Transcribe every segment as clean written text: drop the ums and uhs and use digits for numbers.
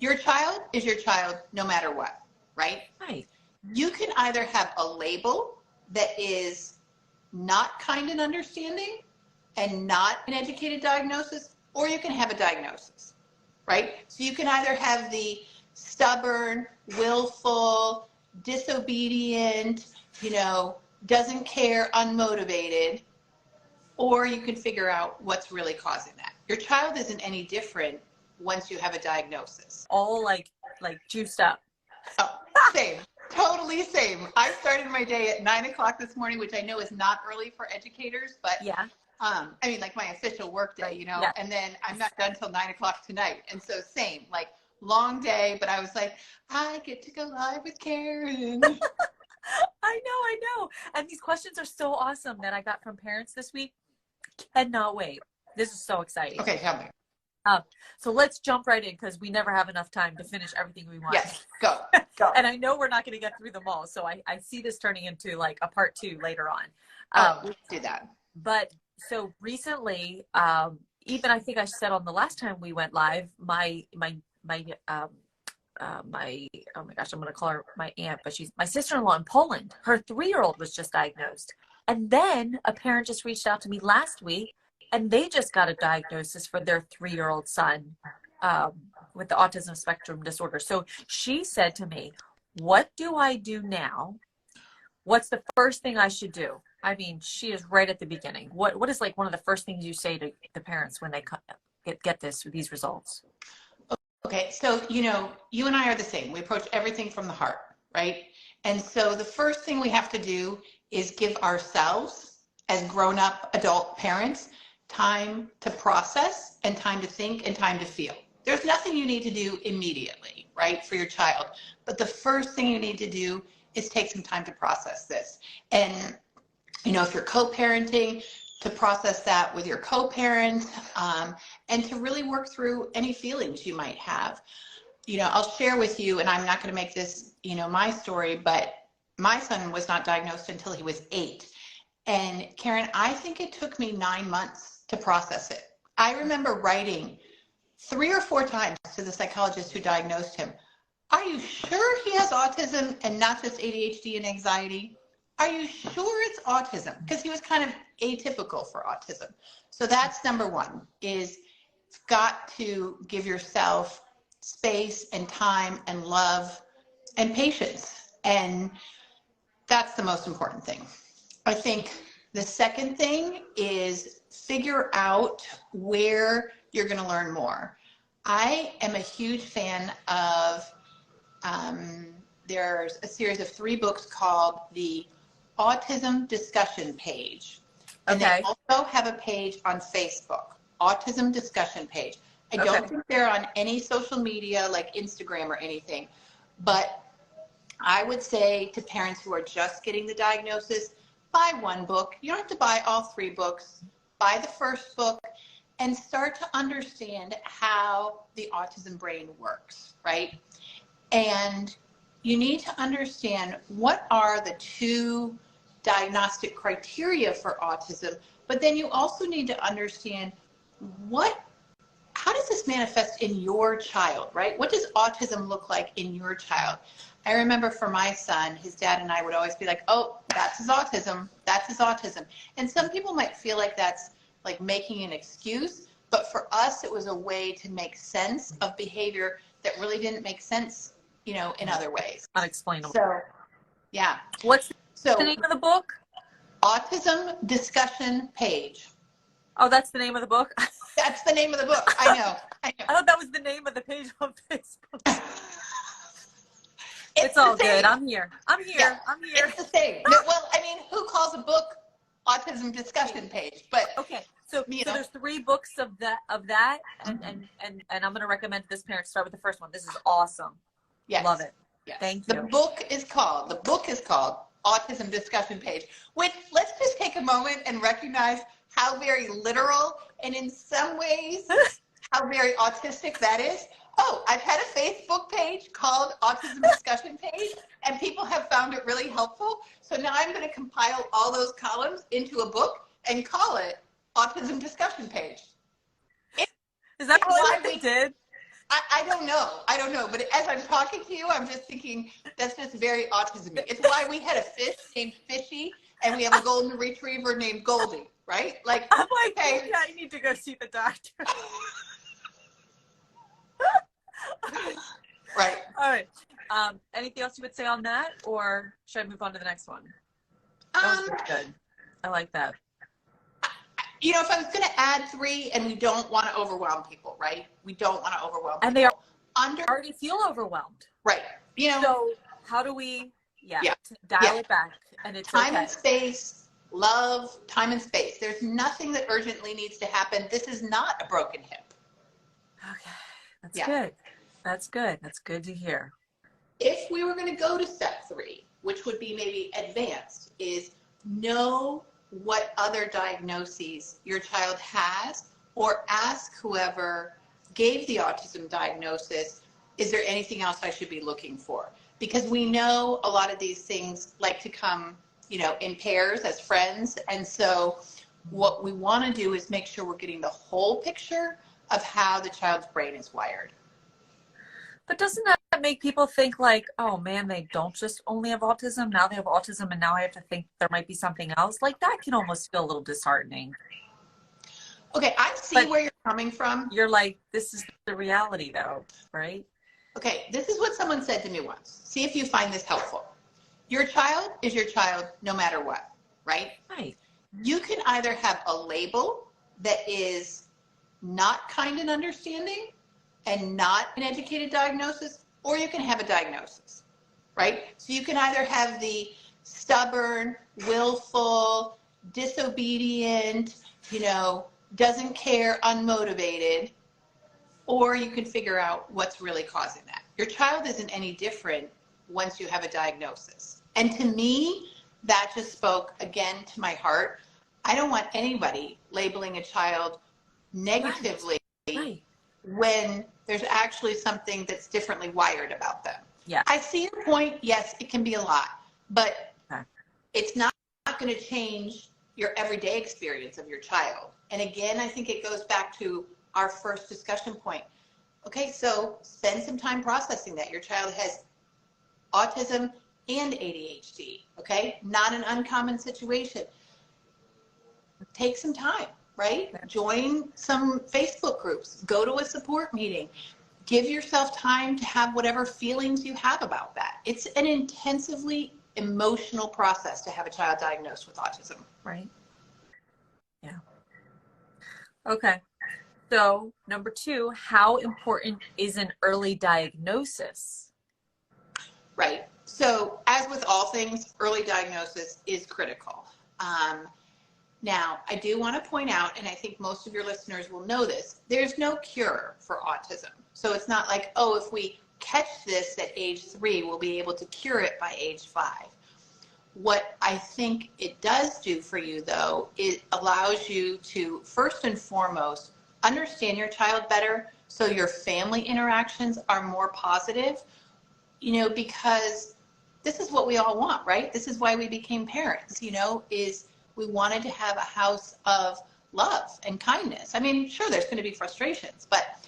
your child is your child no matter what, right? Right. You can either have a label that is not kind and understanding and not an educated diagnosis, or you can have a diagnosis, right? So you can either have the stubborn, willful, disobedient, doesn't care, unmotivated, or you can figure out what's really causing that. Your child isn't any different once you have a diagnosis. All like juiced up. Oh, same. Totally same. I started my day at 9 o'clock this morning, which I know is not early for educators, but yeah. Like my official work day, Yeah. and then I'm not done till 9 o'clock tonight. And so same, like long day, but I was like, I get to go live with Karin. I know. And these questions are so awesome that I got from parents this week. Cannot wait. This is so exciting. Okay, tell me. So let's jump right in because we never have enough time to finish everything we want. Yes, go. And I know we're not going to get through them all. So I see this turning into like a part 2 later on. We'll do that. But so recently, even I think I said on the last time we went live, my oh my gosh, I'm going to call her my aunt, but she's my sister-in-law in Poland. Her 3-year-old was just diagnosed. And then a parent just reached out to me last week and they just got a diagnosis for their 3-year-old son with the autism spectrum disorder. So she said to me, what do I do now? What's the first thing I should do? I mean, she is right at the beginning. What is like one of the first things you say to the parents when they get these results? Okay, so, you and I are the same. We approach everything from the heart, right? And so the first thing we have to do is give ourselves, as grown-up adult parents, time to process and time to think and time to feel. There's nothing you need to do immediately, right, for your child. But the first thing you need to do is take some time to process this. And, if you're co-parenting, to process that with your co-parent, and to really work through any feelings you might have. I'll share with you, and I'm not going to make this, my story, but my son was not diagnosed until he was 8. And Karin, I think it took me 9 months to process it. I remember writing 3 or 4 times to the psychologist who diagnosed him. Are you sure he has autism and not just ADHD and anxiety? Are you sure it's autism? Because he was kind of atypical for autism. So that's number 1, is you've got to give yourself space and time and love and patience. And that's the most important thing. I think the second thing is figure out where you're going to learn more. I am a huge fan of, there's a series of 3 books called the Autism Discussion Page. And they also have a page on Facebook, Autism Discussion Page. I don't think they're on any social media like Instagram or anything, but I would say to parents who are just getting the diagnosis, buy 1 book. You don't have to buy all 3 books. Buy the first book and start to understand how the autism brain works, right? And you need to understand what are the 2 diagnostic criteria for autism, but then you also need to understand how does this manifest in your child, right? What does autism look like in your child? I remember for my son, his dad and I would always be like, oh, that's his autism. That's his autism. And some people might feel like that's like making an excuse, but for us, it was a way to make sense of behavior that really didn't make sense, in other ways. Unexplainable. So, yeah. What's the name of the book? Autism Discussion Page. Oh, that's the name of the book? That's the name of the book. I know. I thought that was the name of the page on Facebook. It's all good. I'm here. Yeah, I'm here. It's the same. Well, I mean, who calls a book Autism Discussion Page? But okay, so there's 3 books of that, and I'm going to recommend this parent start with the first one. This is awesome. Yes. Love it. Yes. Thank you. The book is called Autism Discussion Page, which let's just take a moment and recognize how very literal and in some ways how very autistic that is. Oh, I've had a Facebook page called Autism Discussion Page, and people have found it really helpful. So now I'm going to compile all those columns into a book and call it Autism Discussion Page. Is that what they did? I don't know. I don't know. But as I'm talking to you, I'm just thinking that's just very autism-y. It's why we had a fish named Fishy and we have a golden retriever named Goldie, right? Like, I'm like, okay. yeah, I need to go see the doctor. Right. All right. Anything else you would say on that, or should I move on to the next one? That was really good. I like that. You know, if I was going to add 3, and we don't want to overwhelm people, right? We don't want to overwhelm people. And they already feel overwhelmed. Right. You know. So how do we, dial it back? And it's time okay. and space, love, time and space. There's nothing that urgently needs to happen. This is not a broken hip. Okay. That's good. That's good. That's good to hear. If we were going to go to step 3, which would be maybe advanced, is know what other diagnoses your child has, or ask whoever gave the autism diagnosis, is there anything else I should be looking for? Because we know a lot of these things like to come, you know, in pairs as friends. And so what we want to do is make sure we're getting the whole picture of how the child's brain is wired. But doesn't that make people think like, oh man, they don't just only have autism, now they have autism, and now I have to think there might be something else? Like, that can almost feel a little disheartening. Okay, I see where you're coming from. You're like, this is the reality though, right? Okay, this is what someone said to me once. See if you find this helpful. Your child is your child no matter what, right? Right. You can either have a label that is not kind and understanding and not an educated diagnosis, or you can have a diagnosis, right? So you can either have the stubborn, willful, disobedient, you know, doesn't care, unmotivated, or you can figure out what's really causing that. Your child isn't any different once you have a diagnosis. And to me, that just spoke again to my heart. I don't want anybody labeling a child negatively when there's actually something that's differently wired about them. Yeah. I see your point. Yes, it can be a lot, but it's not going to change your everyday experience of your child. And again, I think it goes back to our first discussion point. Okay, so spend some time processing that. Your child has autism and ADHD, okay? Not an uncommon situation. Take some time, right? Join some Facebook groups, go to a support meeting, give yourself time to have whatever feelings you have about that. It's an intensively emotional process to have a child diagnosed with autism. Right. Yeah. Okay. So number 2, how important is an early diagnosis? Right. So as with all things, early diagnosis is critical. Now, I do want to point out, and I think most of your listeners will know this, there's no cure for autism. So it's not like, oh, if we catch this at age 3, we'll be able to cure it by age 5. What I think it does do for you, though, it allows you to, first and foremost, understand your child better so your family interactions are more positive, you know, because this is what we all want, right? This is why we became parents, you know, is we wanted to have a house of love and kindness. I mean, sure, there's going to be frustrations, but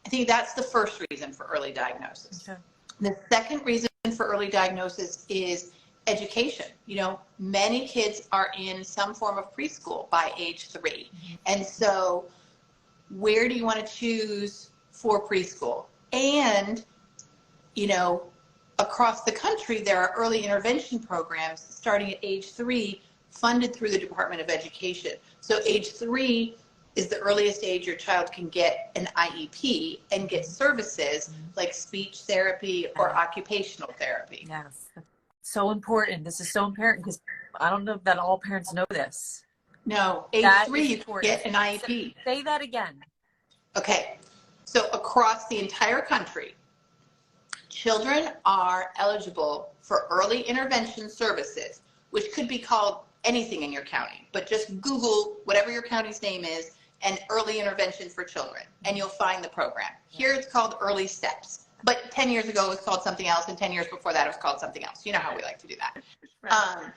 I think that's the first reason for early diagnosis. Okay. The second reason for early diagnosis is education. You know, many kids are in some form of preschool by age 3. Mm-hmm. And so where do you want to choose for preschool? And, you know, across the country, there are early intervention programs starting at age 3 funded through the Department of Education. So age 3 is the earliest age your child can get an IEP and get services like speech therapy or occupational therapy. Yes, so important. This is so important because I don't know that all parents know this. No, age 3 you can get an IEP. Say that again. Okay, so across the entire country, children are eligible for early intervention services, which could be called anything in your county, but just Google whatever your county's name is and early intervention for children, and you'll find the program. Here it's called Early Steps, but 10 years ago it was called something else, and 10 years before that it was called something else. You know how we like to do that. Right.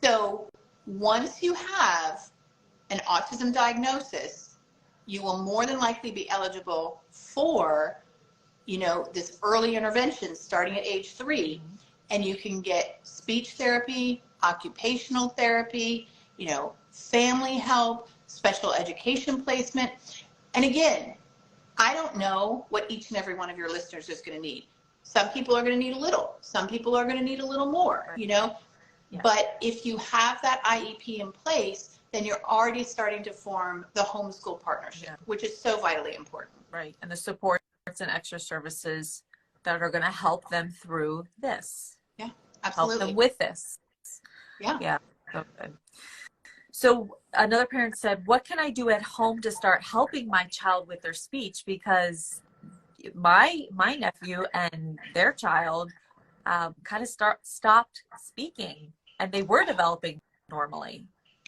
So once you have an autism diagnosis, you will more than likely be eligible for, this early intervention starting at age 3, and you can get speech therapy, occupational therapy, family help, special education placement. And again, I don't know what each and every one of your listeners is going to need. Some people are going to need a little. Some people are going to need a little more, Yeah. But if you have that IEP in place, then you're already starting to form the homeschool partnership, which is so vitally important. Right. And the supports and extra services that are going to help them through this. Yeah, absolutely. Help them with this. Yeah. Yeah. So good. So another parent said, what can I do at home to start helping my child with their speech? Because my nephew and their child kind of stopped speaking, and they were developing normally.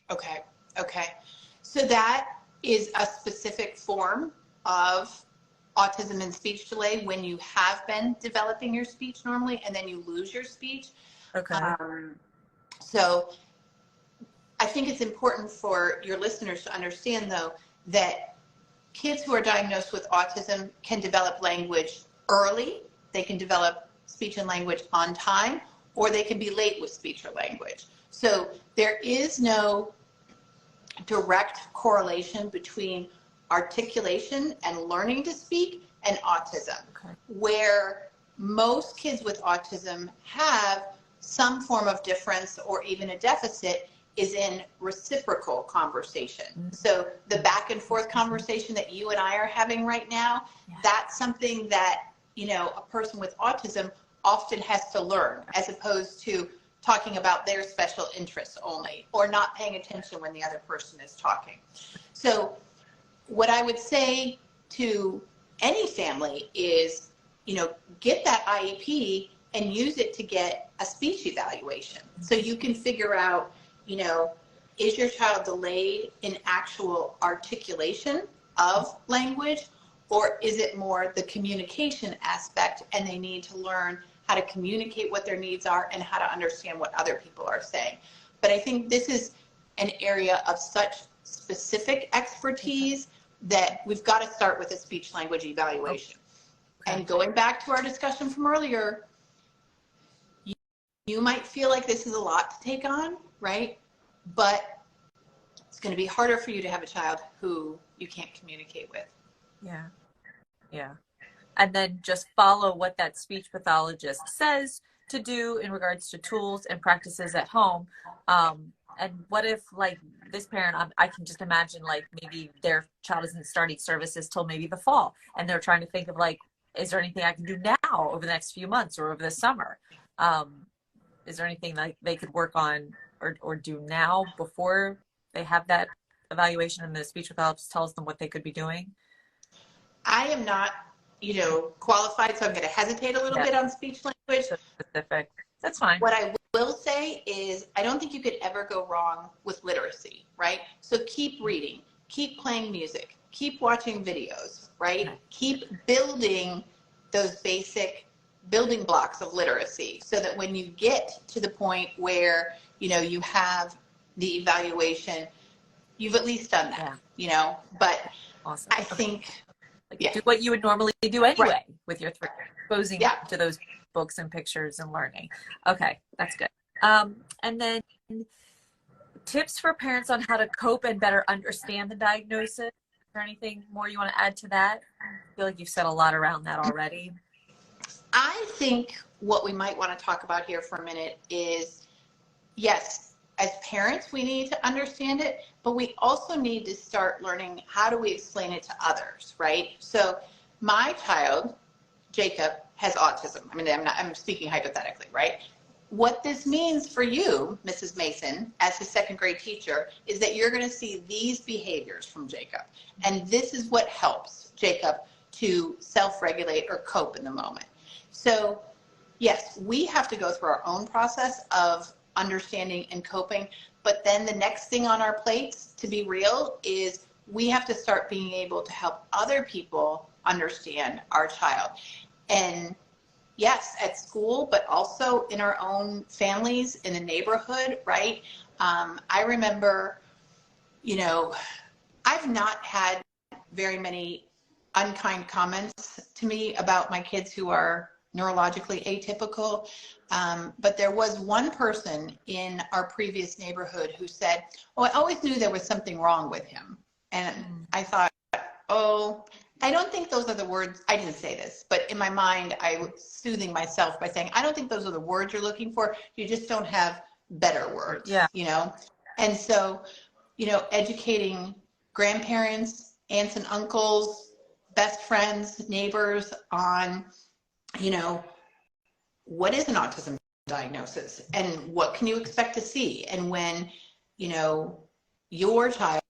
Okay. So that is a specific form of autism and speech delay when you have been developing your speech normally and then you lose your speech. Okay. So I think it's important for your listeners to understand, though, that kids who are diagnosed with autism can develop language early, they can develop speech and language on time, or they can be late with speech or language. So there is no direct correlation between articulation and learning to speak and autism, where most kids with autism have some form of difference or even a deficit is in reciprocal conversation. So the back and forth conversation that you and I are having right now, that's something that, a person with autism often has to learn, as opposed to talking about their special interests only, or not paying attention when the other person is talking. So what I would say to any family is, get that IEP and use it to get a speech evaluation. So you can figure out, is your child delayed in actual articulation of language, or is it more the communication aspect and they need to learn how to communicate what their needs are and how to understand what other people are saying? But I think this is an area of such specific expertise that we've got to start with a speech language evaluation. And going back to our discussion from earlier, you might feel like this is a lot to take on, right? But it's going to be harder for you to have a child who you can't communicate with. Yeah. And then just follow what that speech pathologist says to do in regards to tools and practices at home. And what if, like, this parent, I can just imagine, like, maybe their child isn't starting services till maybe the fall, and they're trying to think of, like, is there anything I can do now over the next few months or over the summer? Is there anything like they could work on or do now before they have that evaluation and the speech pathologist tells them what they could be doing? I am not, qualified, so I'm going to hesitate a little bit on speech language. So specific. That's fine. What I will say is I don't think you could ever go wrong with literacy, right? So keep reading, keep playing music, keep watching videos, right? Okay. Keep building those basic building blocks of literacy so that when you get to the point where, you have the evaluation, you've at least done that, but awesome. I think do what you would normally do anyway with your exposing to those books and pictures and learning. Okay, that's good. And then tips for parents on how to cope and better understand the diagnosis. Is there anything more you want to add to that? I feel like you've said a lot around that already. I think what we might want to talk about here for a minute is, yes, as parents, we need to understand it, but we also need to start learning how do we explain it to others, right? So my child, Jacob, has autism. I mean, I'm speaking hypothetically, right? What this means for you, Mrs. Mason, as his second grade teacher, is that you're going to see these behaviors from Jacob. And this is what helps Jacob to self-regulate or cope in the moment. So yes, we have to go through our own process of understanding and coping, but then the next thing on our plates, to be real, is we have to start being able to help other people understand our child. And yes, at school, but also in our own families, in the neighborhood, right? I remember, I've not had very many unkind comments to me about my kids who are neurologically atypical. But there was one person in our previous neighborhood who said, "Oh, I always knew there was something wrong with him." And I thought, oh, I don't think those are the words. I didn't say this, but in my mind, I was soothing myself by saying, I don't think those are the words you're looking for. You just don't have better words, Yeah. you know? And so, you know, educating grandparents, aunts and uncles, best friends, neighbors on, you know, what is an autism diagnosis and what can you expect to see? And when, you know, your child,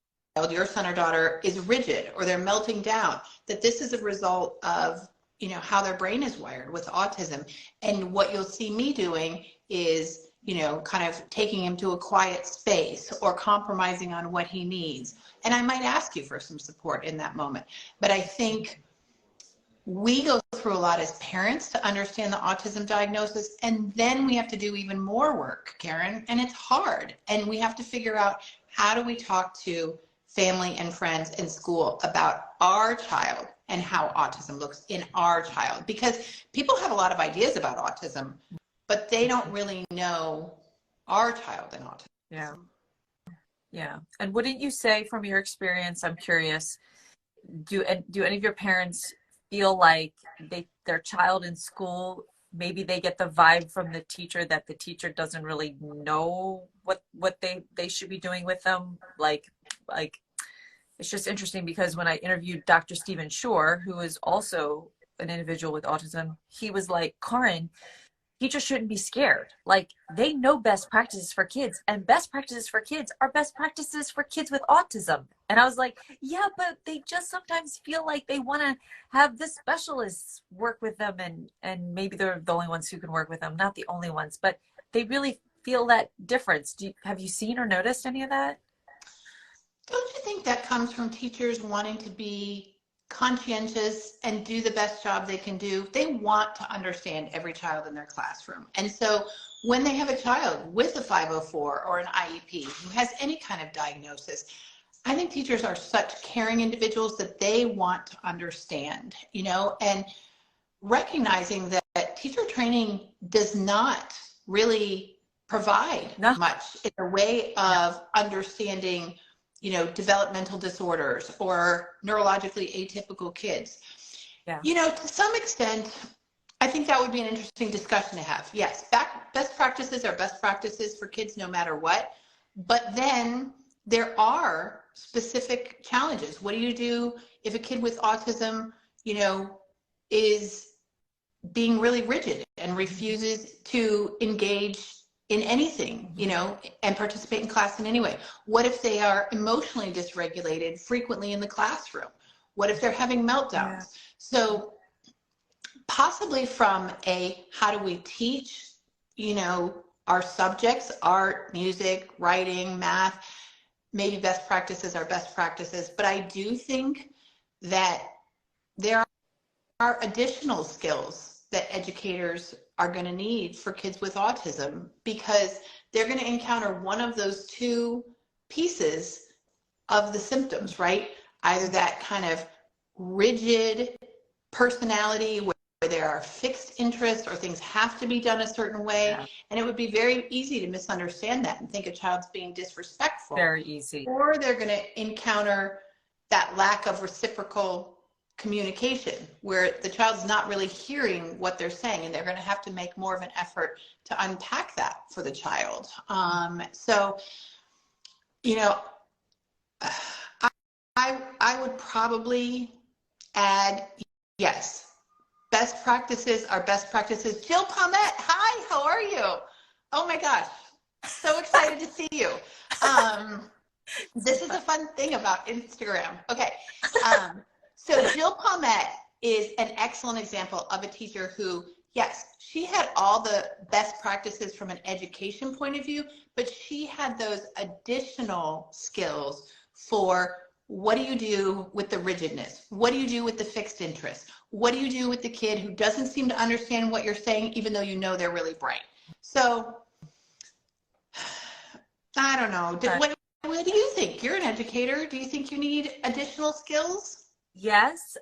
your son or daughter is rigid or they're melting down, that this is a result of, you know, how their brain is wired with autism. And what you'll see me doing is, you know, kind of taking him to a quiet space or compromising on what he needs. And I might ask you for some support in that moment. But I think we go through a lot as parents to understand the autism diagnosis, and then we have to do even more work, Karin, and it's hard. And we have to figure out, how do we talk to family and friends in school about our child and how autism looks in our child? Because people have a lot of ideas about autism, but they don't really know our child and autism. Yeah. Yeah. And wouldn't you say, from your experience, I'm curious, do any of your parents feel like their child in school, maybe they get the vibe from the teacher that the teacher doesn't really know what they should be doing with them? Like it's just interesting, because when I interviewed Dr. Stephen Shore, who is also an individual with autism, he was like, Karin, teachers shouldn't be scared. Like, they know best practices for kids, and best practices for kids are best practices for kids with autism. And I was like, yeah, but they just sometimes feel like they want to have the specialists work with them, and maybe they're the only ones who can work with them, not the only ones, but they really feel that difference. Have you seen or noticed any of that? Don't you think that comes from teachers wanting to be conscientious and do the best job they can do? They want to understand every child in their classroom. And so when they have a child with a 504 or an IEP who has any kind of diagnosis, I think teachers are such caring individuals that they want to understand, you know, and recognizing that teacher training does not really provide much in the way of understanding, you know, developmental disorders or neurologically atypical kids. Yeah. You know, to some extent, I think that would be an interesting discussion to have. Yes, best practices are best practices for kids no matter what. But then there are specific challenges. What do you do if a kid with autism, you know, is being really rigid and refuses to engage in anything, you know, and participate in class in any way? What if they are emotionally dysregulated frequently in the classroom? What if they're having meltdowns? Yeah. So possibly from a, how do we teach, you know, our subjects, art, music, writing, math, maybe best practices are best practices. But I do think that there are additional skills that educators are going to need for kids with autism, because they're going to encounter one of those two pieces of the symptoms, right? Either that kind of rigid personality where there are fixed interests or things have to be done a certain way. Yeah. And it would be very easy to misunderstand that and think a child's being disrespectful. Very easy. Or they're going to encounter that lack of reciprocal communication where the child's not really hearing what they're saying, and they're going to have to make more of an effort to unpack that for the child. So, you know, I would probably add, yes, best practices are best practices. Jill Palmette, hi, how are you? Oh my gosh, so excited to see you. This is a fun thing about Instagram. Okay. So Jill Palmette is an excellent example of a teacher who, yes, she had all the best practices from an education point of view, but she had those additional skills for what do you do with the rigidness? What do you do with the fixed interest? What do you do with the kid who doesn't seem to understand what you're saying, even though you know they're really bright? So I don't know. What do you think? You're an educator. Do you think you need additional skills? Yes.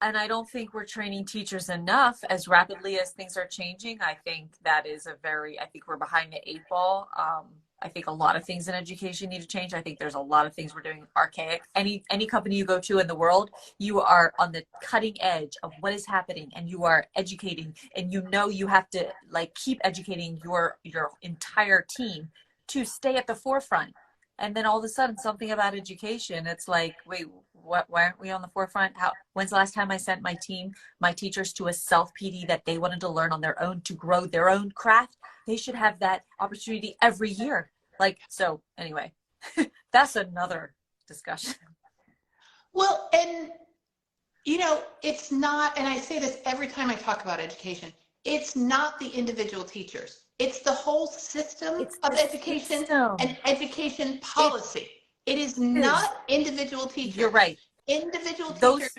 And I don't think we're training teachers enough as rapidly as things are changing. I think that is I think we're behind the eight ball. I think a lot of things in education need to change. I think there's a lot of things we're doing archaic. Any company you go to in the world, you are on the cutting edge of what is happening, and you are educating, and you have to like keep educating your entire team to stay at the forefront. And then all of a sudden something about education, it's like, wait, why aren't we on the forefront? When's the last time I sent my teachers to a self PD that they wanted to learn on their own to grow their own craft? They should have that opportunity every year. Like, so anyway, that's another discussion. Well, and it's not, and I say this every time I talk about education, it's not the individual teachers. It's the whole system of education and education policy. It is not individual teachers. You're right. Individual teachers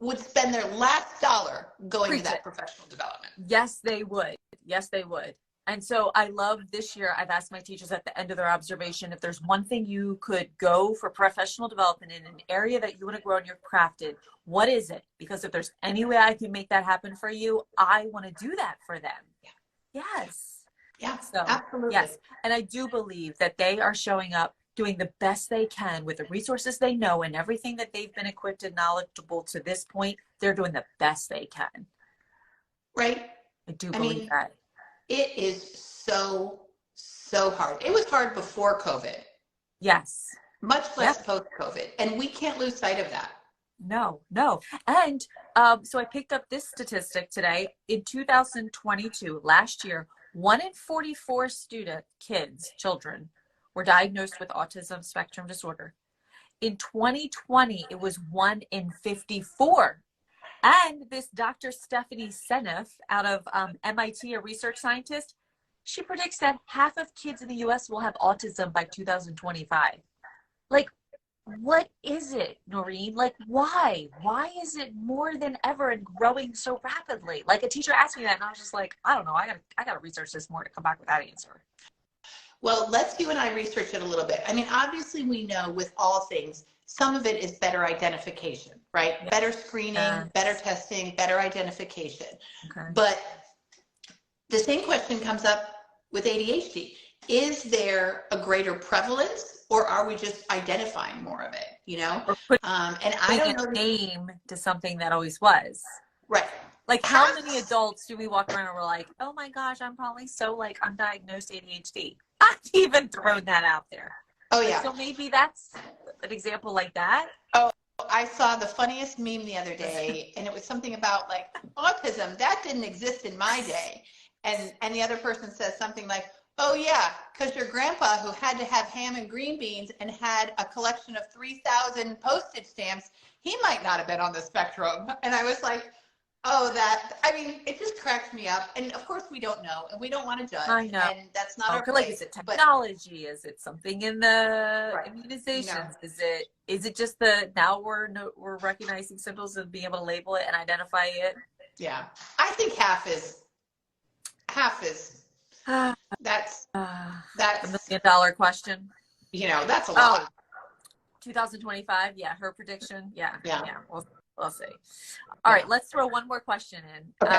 would spend their last dollar going to that professional development. Yes, they would. Yes, they would. And so I love this year, I've asked my teachers at the end of their observation, if there's one thing you could go for professional development in an area that you want to grow and you're crafted, what is it? Because if there's any way I can make that happen for you, I want to do that for them. Yeah. Yes. Yeah, so, absolutely. Yes. And I do believe that they are showing up, doing the best they can with the resources they know and everything that they've been equipped and knowledgeable to this point. They're doing the best they can. Right. I do believe that. It is so hard. It was hard before COVID. Yes. Much less post-COVID. And we can't lose sight of that. No. And so I picked up this statistic today. In 2022, last year, 1 in 44 children were diagnosed with autism spectrum disorder. In 2020, it was 1 in 54. And this Dr. Stephanie Seneff out of MIT, a research scientist, she predicts that half of kids in the US will have autism by 2025. Like, what is it, Norrine? Like, why? Why is it more than ever and growing so rapidly? Like, a teacher asked me that, and I was just like, I don't know. I gotta research this more to come back with that answer. Well, let's you and I research it a little bit. I mean, obviously, we know with all things, some of it is better identification, right? Yes. Better screening, better testing, better identification. Okay. But the same question comes up with ADHD. Is there a greater prevalence, or are we just identifying more of it, and I don't know. Name to something that always was. Right. Like, how many adults do we walk around and we're like, oh my gosh, I'm probably so undiagnosed ADHD. I've even thrown that out there. Oh yeah. So maybe that's an example like that. Oh, I saw the funniest meme the other day, and it was something about autism. That didn't exist in my day. And the other person says something like, oh yeah, because your grandpa, who had to have ham and green beans and had a collection of 3,000 postage stamps, he might not have been on the spectrum. And I was like, it just cracks me up. And of course we don't know, and we don't want to judge. I know. And that's not our place. Is it technology? Is it something in the immunizations? No. Is it just now we're recognizing symptoms and being able to label it and identify it? Yeah. I think half is that's $1 million question. That's a lot. 2025. Yeah. Her prediction. Yeah. We'll see. All right. Let's throw one more question in. Okay.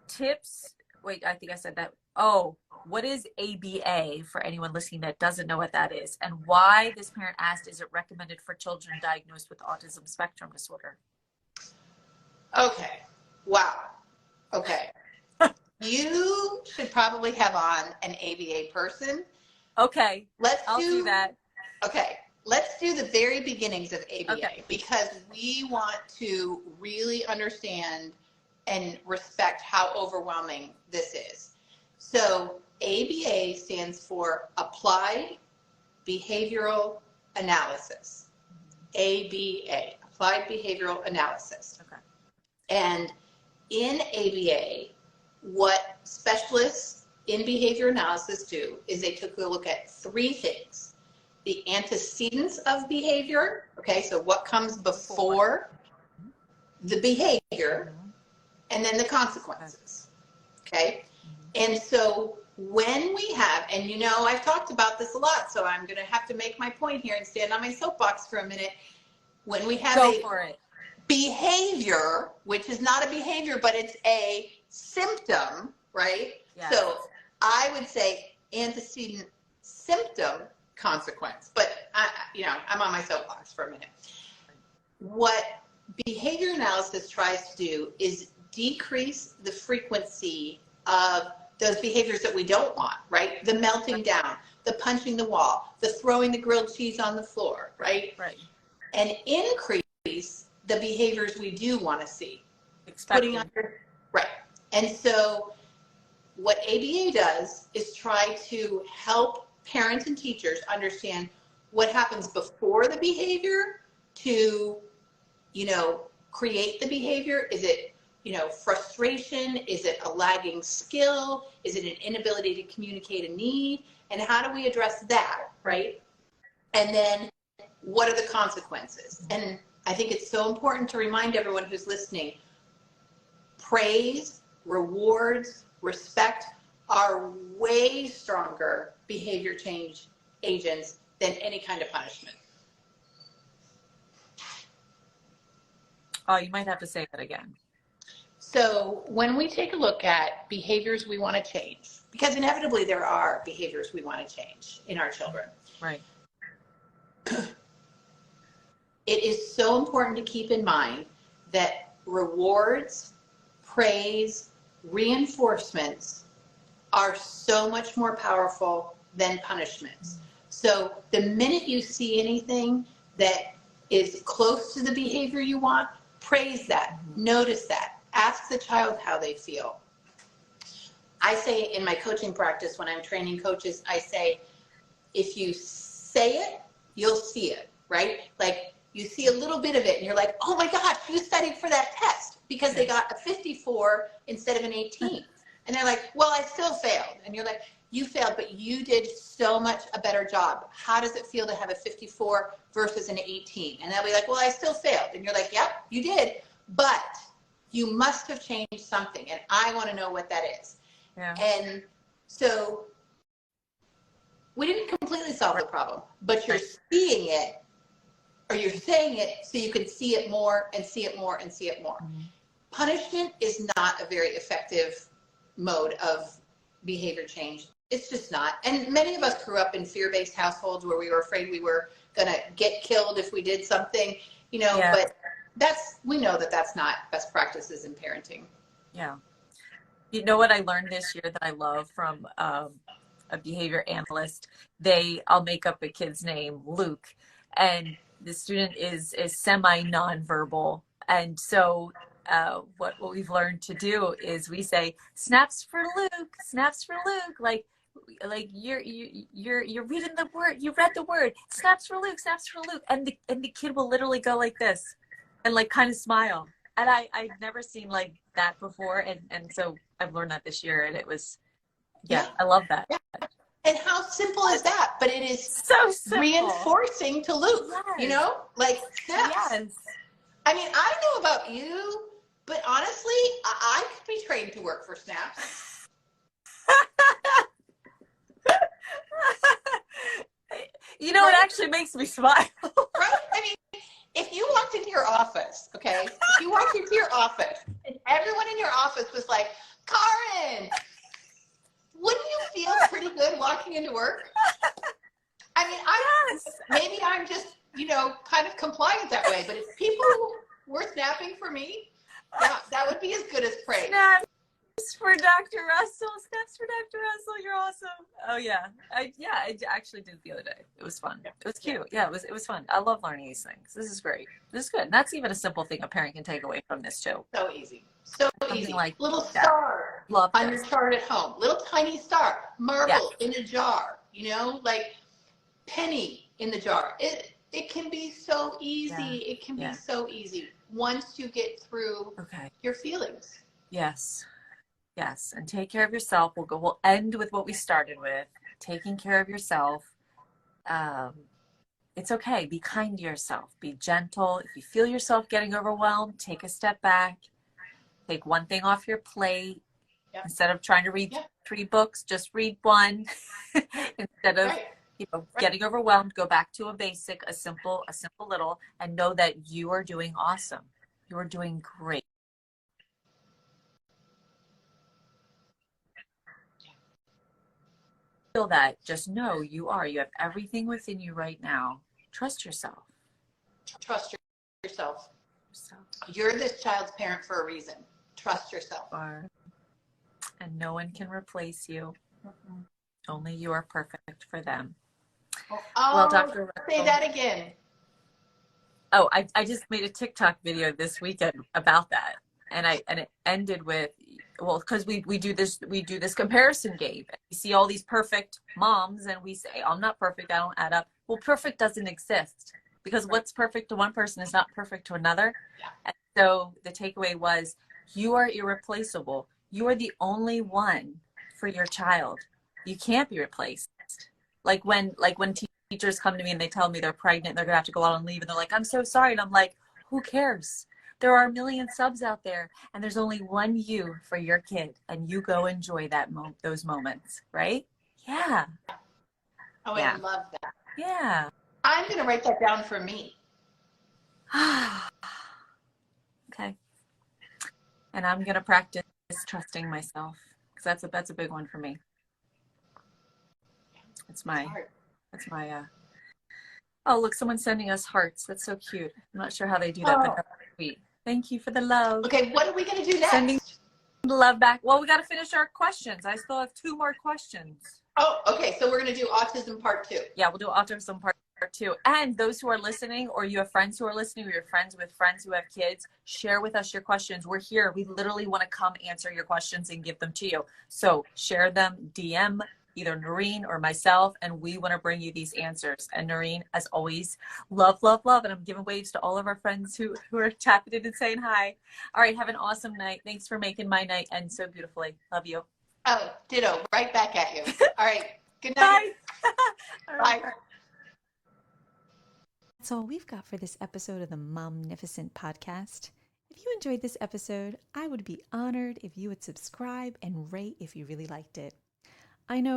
Tips. Wait, I think I said that. Oh, what is ABA for anyone listening that doesn't know what that is, and why this parent asked, is it recommended for children diagnosed with autism spectrum disorder? Okay. Wow. Okay. You should probably have on an ABA person. Okay. I'll do that. Okay. Let's do the very beginnings of ABA, because we want to really understand and respect how overwhelming this is. So ABA stands for Applied Behavioral Analysis. ABA, Applied Behavioral Analysis. Okay. And in ABA, what specialists in behavior analysis do is they took a look at 3 things. The antecedents of behavior, okay, so what comes before the behavior, and then the consequences, okay? And so when we have, and I've talked about this a lot, so I'm going to have to make my point here and stand on my soapbox for a minute. When we have behavior, which is not a behavior, but it's a symptom, right? Yes. So I would say antecedent symptom consequence, but I'm on my soapbox for a minute. What behavior analysis tries to do is decrease the frequency of those behaviors that we don't want, right? The melting down, the punching the wall, the throwing the grilled cheese on the floor, right? Right. And increase the behaviors we do want to see. Expecting. Right. And so what ABA does is try to help parents and teachers understand what happens before the behavior to, create the behavior. Is it, frustration? Is it a lagging skill? Is it an inability to communicate a need? And how do we address that, right? And then what are the consequences? And I think it's so important to remind everyone who's listening, praise, rewards, respect are way stronger behavior change agents than any kind of punishment. Oh, you might have to say that again. So when we take a look at behaviors we want to change, because inevitably there are behaviors we want to change in our children. Right. It is so important to keep in mind that rewards, praise, reinforcements are so much more powerful than punishments. So the minute you see anything that is close to the behavior you want, praise that, notice that, ask the child how they feel. I say in my coaching practice, when I'm training coaches, I say, if you say it, you'll see it, right? Like you see a little bit of it and you're like, oh my gosh, you studied for that test because they got a 54 instead of an 18. And they're like, well, I still failed. And you're like, you failed, but you did so much a better job. How does it feel to have a 54 versus an 18? And they'll be like, well, I still failed. And you're like, yep, you did, but you must have changed something. And I want to know what that is. Yeah. And so we didn't completely solve the problem, but you're seeing it, or you're saying it so you can see it more and see it more and see it more. Mm-hmm. Punishment is not a very effective mode of behavior change. It's just not. And many of us grew up in fear-based households where we were afraid we were going to get killed if we did something, but we know that that's not best practices in parenting. Yeah. You know what I learned this year that I love from a behavior analyst? I'll make up a kid's name, Luke, and the student is semi-nonverbal. And so what we've learned to do is we say, snaps for Luke, snaps for Luke. Like you're reading the word, you read the word, snaps for Luke, snaps for Luke. And the kid will literally go like this and like kind of smile. And I've never seen like that before. And so I've learned that this year, and it was, I love that. Yeah. And how simple is that? But it is so simple. Reinforcing to Luke, like snaps. Yes. I mean, I don't know about you, but honestly, I could be trained to work for snaps. It actually makes me smile. Right? I mean, if you walked into your office, okay? If you walked into your office and everyone in your office was like, Karin, wouldn't you feel pretty good walking into work? I mean, maybe I'm just, kind of compliant that way, but if people were snapping for me, that would be as good as praise. Snaps for Dr. Russell. Snaps for Dr. Russell. You're awesome. Oh yeah. I actually did it the other day. It was fun. It was cute. Yeah, it was fun. I love learning these things. This is great. This is good. And that's even a simple thing a parent can take away from this too. So easy. So Something easy. Like little star on your chart at home. Little tiny star. Marble in a jar. Like penny in the jar. It can be so easy. Yeah. It can be so easy once you get through your feelings. Yes. Yes. And take care of yourself. We'll end with what we started with. Taking care of yourself. It's okay. Be kind to yourself. Be gentle. If you feel yourself getting overwhelmed, take a step back. Take one thing off your plate. Yep. Instead of trying to read 3 books, just read one. Instead of getting overwhelmed, go back to a basic, a simple little, and know that you are doing awesome. You're doing great. Feel that. Just know you are. You have everything within you right now. Trust yourself. Trust yourself. So You're this child's parent for a reason. Trust yourself. And no one can replace you. Only you are perfect for them. Well, Dr. Say that again. Oh, I just made a TikTok video this weekend about that, and it ended with, well, because we do this comparison game. We see all these perfect moms, and we say, I'm not perfect, I don't add up. Well, perfect doesn't exist, because what's perfect to one person is not perfect to another. Yeah. And so the takeaway was, you are irreplaceable. You are the only one for your child. You can't be replaced. Like when teachers come to me and they tell me they're pregnant, they're gonna have to go out on leave, and they're like, I'm so sorry. And I'm like, who cares? There are a million subs out there, and there's only one you for your kid, and you go enjoy those moments, right? Yeah. Oh, Yeah. I love that. Yeah. I'm gonna write that down for me. Okay. And I'm gonna practice trusting myself, because that's a big one for me. It's my oh, look, someone's sending us hearts. That's so cute. I'm not sure how they do that, but that's sweet. Thank you for the love. Okay, what are we going to do next? Sending the love back. Well, we got to finish our questions. I still have 2 more questions. Oh, okay. So we're going to do autism part 2. Yeah, we'll do autism part 2. And those who are listening, or you have friends who are listening, or you're friends with friends who have kids, share with us your questions. We're here. We literally want to come answer your questions and give them to you. So share them, DM either Norrine or myself, and we want to bring you these answers. And Norrine, as always, love, love, love. And I'm giving waves to all of our friends who are tapping in and saying hi. All right, have an awesome night. Thanks for making my night end so beautifully. Love you. Oh, ditto. Right back at you. All right. Good night. Bye. Bye. That's all we've got for this episode of the Momnificent Podcast. If you enjoyed this episode, I would be honored if you would subscribe and rate if you really liked it. I know